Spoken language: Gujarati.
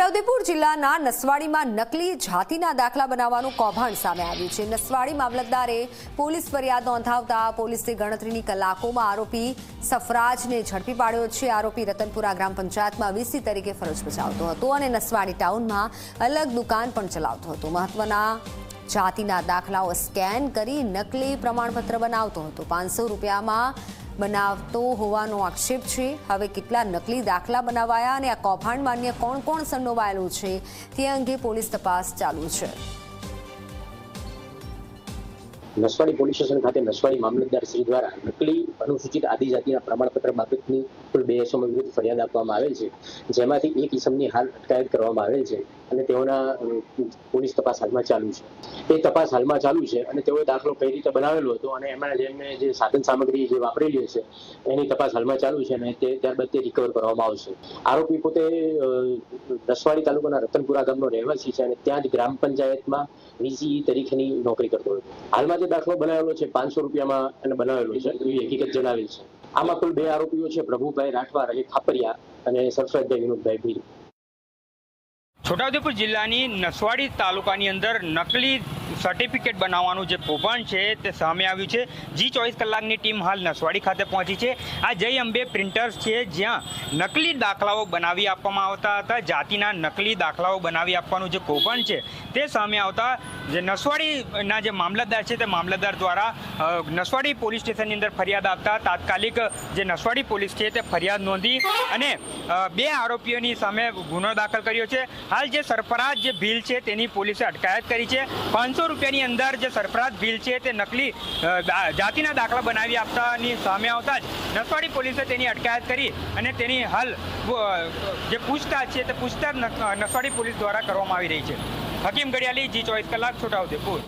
છોટાઉદેપુર જિલ્લાના નસવાડીમાં નકલી જાતિના દાખલા બનાવવાનું કૌભાંડ સામે આવ્યું છે। નસવાડી મામલતદારે પોલીસ ફરિયાદ નોંધાવતા પોલીસે ગણતરીની કલાકોમાં આરોપી સફરાજને ઝડપી પાડ્યો છે। આરોપી રતનપુરા ગ્રામ પંચાયતમાં વીસી તરીકે ફરજ બજાવતો હતો અને નસવાડી ટાઉનમાં અલગ દુકાન પણ ચલાવતો હતો। મહત્વના જાતિના દાખલાઓ સ્કેન કરી નકલી પ્રમાણપત્ર બનાવતો હતો। 500 રૂપિયામાં બનાવતો હોવાનો આક્ષેપ છે। હવે કેટલા નકલી દાખલા બનાવાયા અને આ કૌભાંડમાં અન્ય કોણ કોણ સંડોવાયેલું છે તે અંગે પોલીસ તપાસ ચાલુ છે। નસવાડી પોલીસ સ્ટેશન ખાતે નસવાડી મામલતદાર શ્રી દ્વારા નકલી અનુસૂચિત આદિજાતિના પ્રમાણપત્ર બાબતની કુલ 2 ઇસમો વિરુદ્ધ ફરિયાદ આપવામાં આવેલ છે, જેમાંથી એક ઇસમની હાલ અટકાયત કરવામાં આવેલ છે અને તેઓના પોલીસ તપાસ હાલમાં ચાલુ છે। એ તપાસ હાલમાં ચાલુ છે અને તેઓએ દાખલો કઈ રીતે બનાવેલો હતો અને એમાં જેમને જે સાધન સામગ્રી જે વાપરેલી હશે એની તપાસ હાલમાં ચાલુ છે અને ત્યારબાદ તે રિકવર કરવામાં આવશે। આરોપી પોતે નસવાડી તાલુકાના રતનપુરા ગામનો રહેવાસી છે અને ત્યાં જ ગ્રામ પંચાયતમાં વીસી તરીકેની નોકરી કરતો હતો। હાલમાં જે દાખલો બનાવેલો છે 500 રૂપિયામાં અને બનાવેલો છે એવી હકીકત જણાવેલ છે। આમાં કુલ 2 આરોપીઓ છે, પ્રભુભાઈ રાઠવા રહે ખાપરિયા અને સરસ્વતભાઈ વિનોદભાઈ ભીલ। છોટાઉદેપુર જિલ્લાની નસવાડી તાલુકાની અંદર નકલી સર્ટિફિકેટ બનાવવાનું જે કૌભાંડ છે તે સામે આવ્યું છે। G24 કલાકની ટીમ હાલ નસવાડી ખાતે પહોંચી છે। આ જય અંબે પ્રિન્ટર્સ છે, જ્યાં નકલી દાખલાઓ બનાવી આપવામાં આવતા હતા। જાતિના નકલી દાખલાઓ બનાવી આપવાનું જે કૌભાંડ છે તે સામે આવતા જે નસવાડીના જે મામલતદાર છે તે મામલતદાર દ્વારા નસવાડી પોલીસ સ્ટેશનની અંદર ફરિયાદ આપતા તાત્કાલિક જે નસવાડી પોલીસ છે તે ફરિયાદ નોંધી અને 2 આરોપીઓની સામે ગુનો દાખલ કર્યો છે। હાલ જે સરફરાજ જે ભીલ છે તેની પોલીસે અટકાયત કરી છે। 500 રૂપિયાની અંદર જે સરફરાજ ભીલ છે તે નકલી જાતિના દાખલા બનાવી આપતાની સામે આવતા જ નસવાડી પોલીસે તેની અટકાયત કરી અને તેની હાલ જે પૂછતાછ છે તે પૂછતાછ નસવાડી પોલીસ દ્વારા કરવામાં આવી રહી છે। હકીમ ગડિયાલી, G24 કલાક, છોટાઉદેપુર।